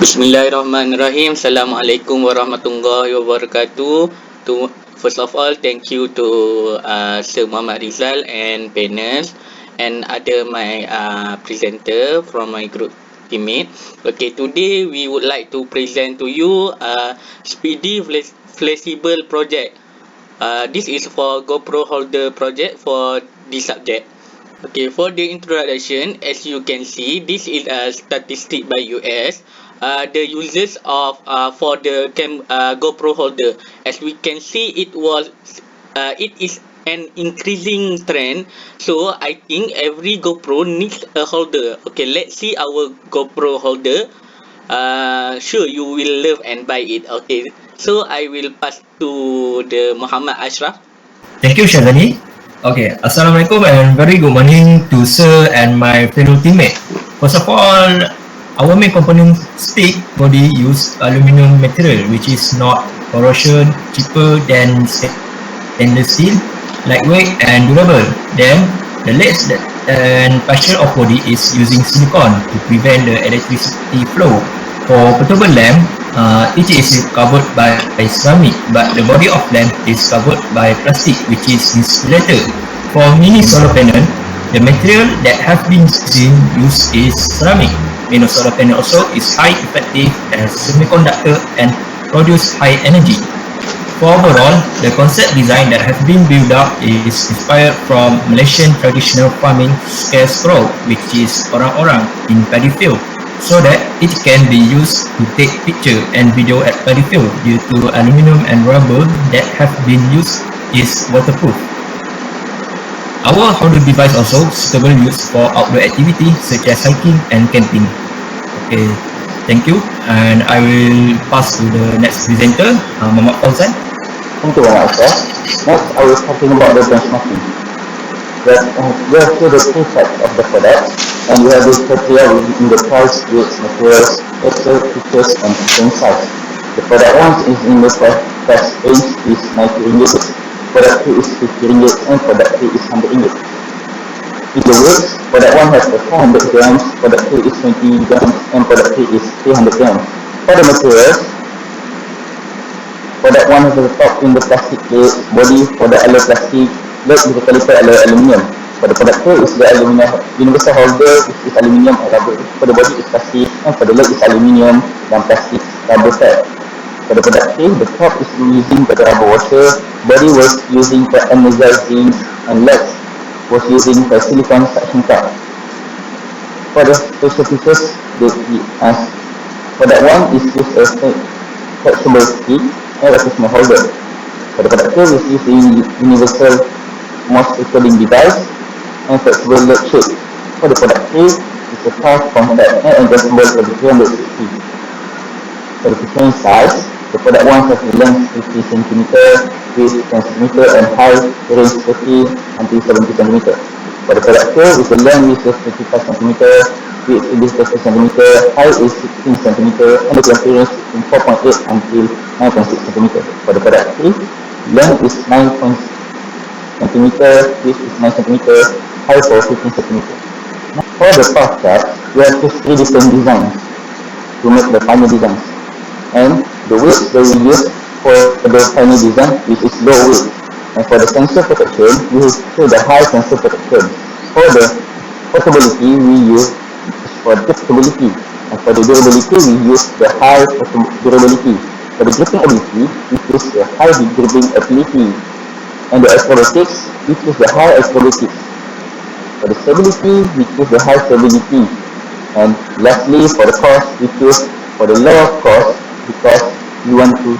Bismillahirrahmanirrahim. Assalamualaikum warahmatullahi wabarakatuh. First of all, thank you to Sir Muhammad Rizal and panels and other my presenter from my group teammate. Okay, today we would like to present to you speedy flexible project. This is for GoPro holder project for this subject. Okay, for the introduction, as you can see, this is a statistic by US. The uses of for the GoPro holder, as we can see, it is an increasing trend. So I think every GoPro needs a holder. Okay, let's see our GoPro holder. Sure, you will love and buy it. Okay, so I will pass to the Muhammad Ashraf. Thank you, Shazali. Okay, Assalamualaikum and very good morning to Sir and my fellow teammate. First of all, our main component stick body use aluminum material which is not corrosion, cheaper than stainless steel, lightweight and durable. Then the legs and partial of body is using silicone to prevent the electricity flow. For portable lamp, it is covered by ceramic, but the body of lamp is covered by plastic, which is insulated. For mini solar panel, the material that have been used is ceramic. Mini solar panel also is high effective as semiconductor and produce high energy. For overall, the concept design that has been built up is inspired from Malaysian traditional farming scarecrow, which is orang-orang in paddy field, so that it can be used to take picture and video at paddy field due to aluminum and rubber that have been used is waterproof. Our holder device also suitable use for outdoor activity such as hiking and camping. Okay, thank you, and I will pass to the next presenter, Muhammad Fauzan. Thank you very much, sir. Next, I will talking about the benchmarking. We have two the three types of the product, and we have this criteria in the price, weight, materials, texture, features, and frame size. The product 1 is in the price range is 90 ringgit, product 2 is 50 ringgit, and product 3 is 100 ringgit. In the weight, product 1 has 400 grams, product 2 is 20 grams, and product 3 is 300 grams. For the materials, product 1 has the top in the plastic plate, body for the alloy plastic, leg with the caliper alloy aluminium. For the product 2 is the aluminium universal holder, which is aluminium and rubber. For the body is plastic, and for the leg is aluminium dan plastic rubber pad. For the product 3, the top is using the rubber washer, body was using the energizing, and legs was using the silicone suction cup. For the special features, product 1 is used as a flexible stick and a small holder. For the product 2 is used in universal moisture cooling device and flexible leg shape. For the product 3 is a fast compact and adjustable for the 360. For the frame size, the product 1 has a length 50 cm, width 10 cm, and height range 30 until 70 cm. For the product 2 is a length is 55 cm, width is 30 cm, height is 16 cm, and the appearance is 4.8 until 9.6 cm. For the product 3, length is 9 cm, width is 9 cm, height for 15 cm. For the path chart, we have 3 different designs to make the final design. And the weight that we use for the final design, which is low weight. And for the sensor protection, we use the high sensor protection. For the portability, we use for the stability. And for the durability, we use the high durability. For the gripping ability, we use the high gripping ability. And the acrobatics, we use the high acrobatics. For the stability, we use the high stability. And lastly, for the cost, we choose for the lower cost because we want to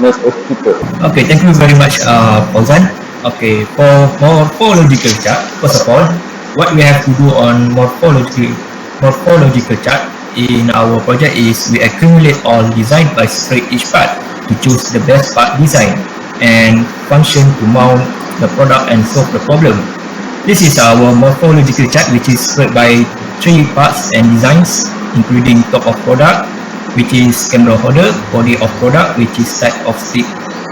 make it cheaper. Okay, thank you very much, Fauzan. Okay, for morphological chart, first of all, what we have to do on morphological chart in our project is we accumulate all design by separate each part to choose the best part design and function to mount the product and solve the problem. This is our morphological chart, which is spread by 3 parts and designs, including top of product, which is camera holder, body of product, which is type of stick,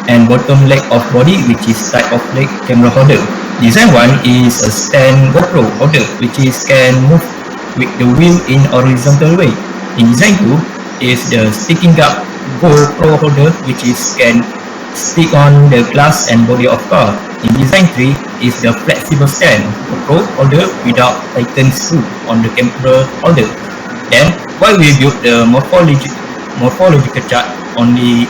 and bottom leg of body, which is type of leg camera holder. Design 1 is a stand GoPro holder, which is can move with the wheel in horizontal way. In design 2, is the sticking up Go Pro holder, which is can stick on the glass and body of car. In design 3 is the flexible stand Pro holder without tighten screw on the camera holder. Then why we build the morphological chart only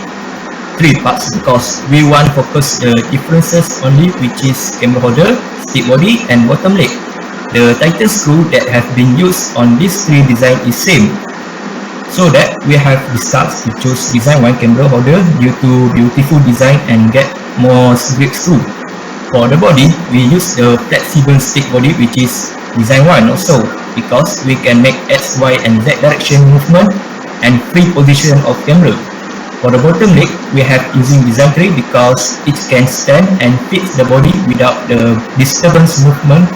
3 parts, because we want to focus the differences only, which is camera holder, stick body and bottom leg. The tighten screw that have been used on these 3 design is same. So that we have discussed to choose design 1 camera holder due to beautiful design and get more grip screw. For the body, we use the flexible stick body, which is design 1 also, because we can make X, Y and Z direction movement and free position of camera. For the bottom leg, we have using design 3 because it can stand and fit the body without the disturbance movement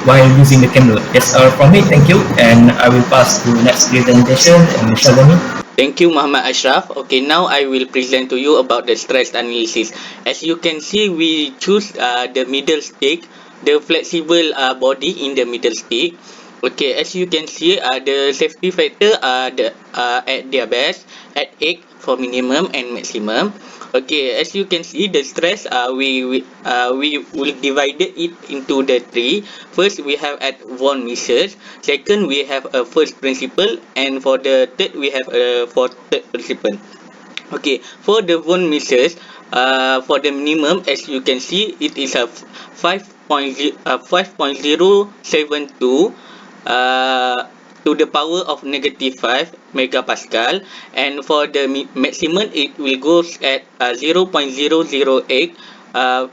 while using the camera. That's all from me, thank you, and I will pass to next presentation, Shazani. Thank you, Muhammad Ashraf. Okay, now I will present to you about the stress analysis. As you can see, we choose the middle stick, the flexible body in the middle stick. Okay, as you can see, the safety factor are at their best at 8 for minimum and maximum. Okay, as you can see, the stress we will divide it into the three. First, we have at von Mises. Second, we have a first principle, and for the third, we have a for third principle. Okay, for the von Mises, for the minimum, as you can see, it is a 5.072 uh, to the power of negative 5 megapascal, and for the maximum it will go at 0.008 504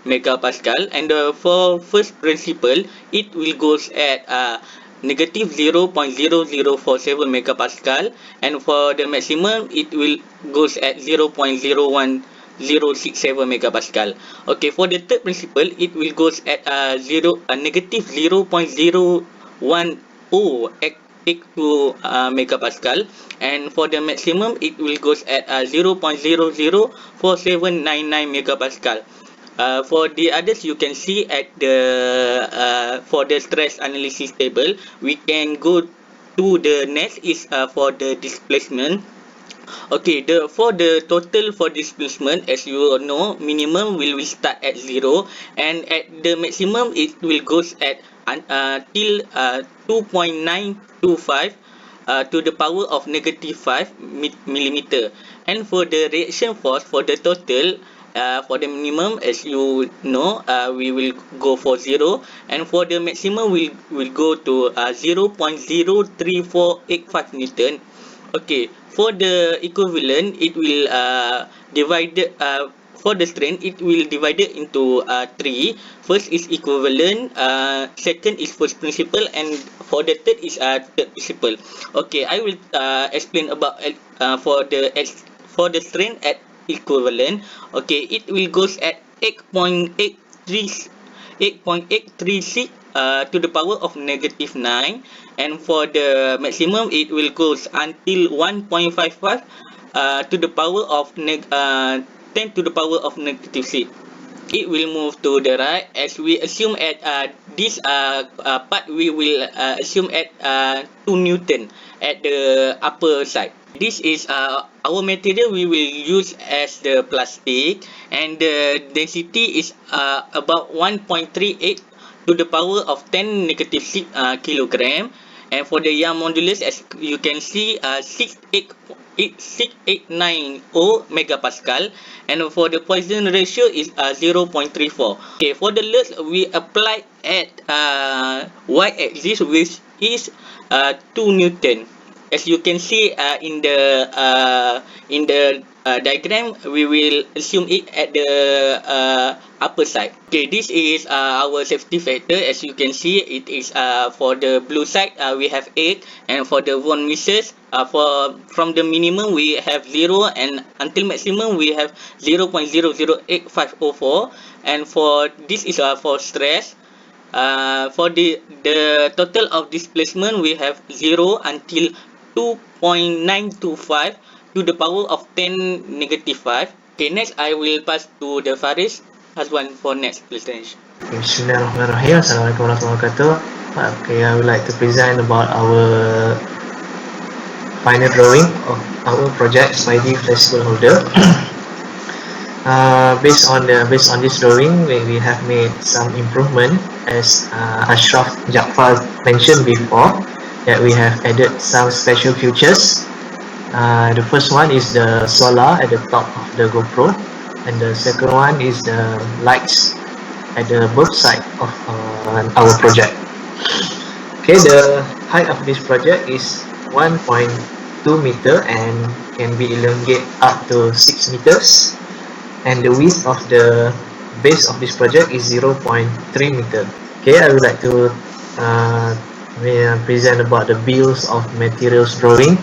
megapascal, and for first principle it will goes at negative 0.0047 megapascal, and for the maximum it will goes at 0.01067 megapascal. Okay, for the third principle it will goes at negative 0.010 to megapascal, and for the maximum it will goes at 0.004799 megapascal. For the others, you can see at the for the stress analysis table, we can go to the next is for the displacement. Okay, the for the total for displacement, as you know, minimum will start at 0, and at the maximum it will goes at till 2.925 to the power of negative 5 millimeter. And for the reaction force for the total, for the minimum, as you know, we will go for 0, and for the maximum we will go to 0.03485 newton. Okay, for the equivalent, it will divided for the strength, it will divided into three. First is equivalent, second is first principle, and for the third is third principle. Okay, I will explain about for the strength at equivalent. Okay, it will goes at 8.836 to the power of negative 9, and for the maximum it will goes until 1.55 to the power of 10 to the power of negative 6. It will move to the right as we assume at this part we will assume at 2 newton at the upper side. This is our material we will use as the plastic, and the density is about 1.38 to the power of 10 negative 6 kilogram, and for the Young modulus, as you can see, 6890 megapascal, and for the Poisson ratio is 0.34. Okay, for the loads we apply at y-axis, which is 2 newton. As you can see in the diagram, we will assume it at the upper side. Okay, this is our safety factor. As you can see, it is for the blue side we have 8, and for the von Mises, for from the minimum we have 0, and until maximum we have 0.008504, and for this is for stress. For the total of displacement we have 0 until 2.925 to the power of 10 negative 5. Okay, next I will pass to the Faris Hazwan for next presentation. Bismillahirrahmanirrahim. Assalamualaikum warahmatullahi wabarakatuh. Okay, I would like to present about our final drawing of our project by the flexible holder. Based on this drawing, we have made some improvement, as Ashraf Jafar mentioned before, that we have added some special features. The first one is the solar at the top of the GoPro, and the second one is the lights at the both side of our project. Okay, the height of this project is 1.2 meter and can be elongated up to 6 meters, and the width of the base of this project is 0.3 meter. Okay, I would like to present about the bills of materials drawing.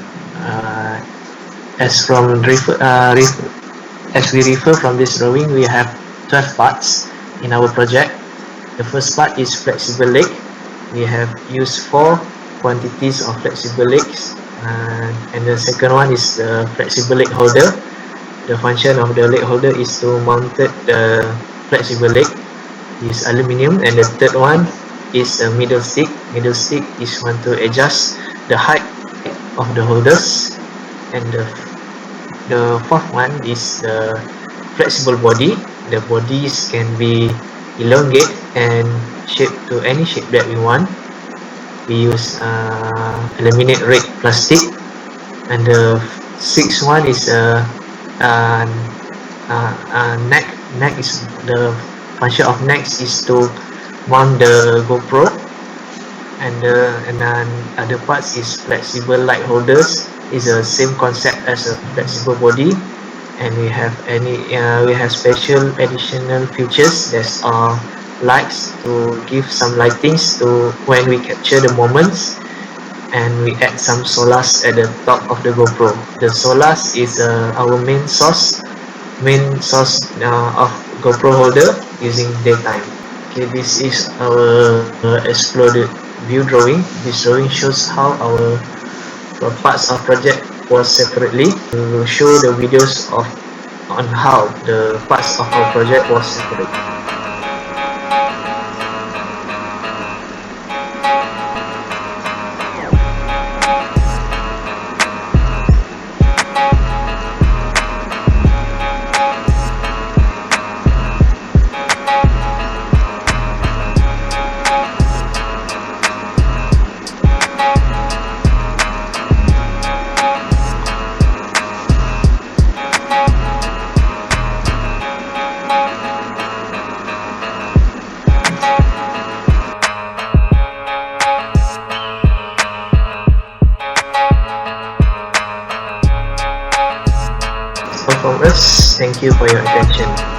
As we refer from this drawing, we have 12 parts in our project. The first part is flexible leg. We have used 4 quantities of flexible legs, and the second one is the flexible leg holder. The function of the leg holder is to mount the flexible leg, is aluminium, and the third one is a middle stick. Middle stick is one to adjust the height of the holders, and the fourth one is the flexible body. The bodies can be elongate and shape to any shape that we want. We use laminate red plastic, and the sixth one is neck. Neck is the function of neck is to mount the GoPro, and then other parts is flexible light holders. Is the same concept as a flexible body, and we have special additional features that are lights to give some lightings to when we capture the moments, and we add some solars at the top of the GoPro. The solars is our main source of GoPro holder using daytime. Okay, this is our exploded view drawing. This drawing shows how our parts of project was separately. We will show the videos on how the parts of our project was separate. From us, thank you for your attention.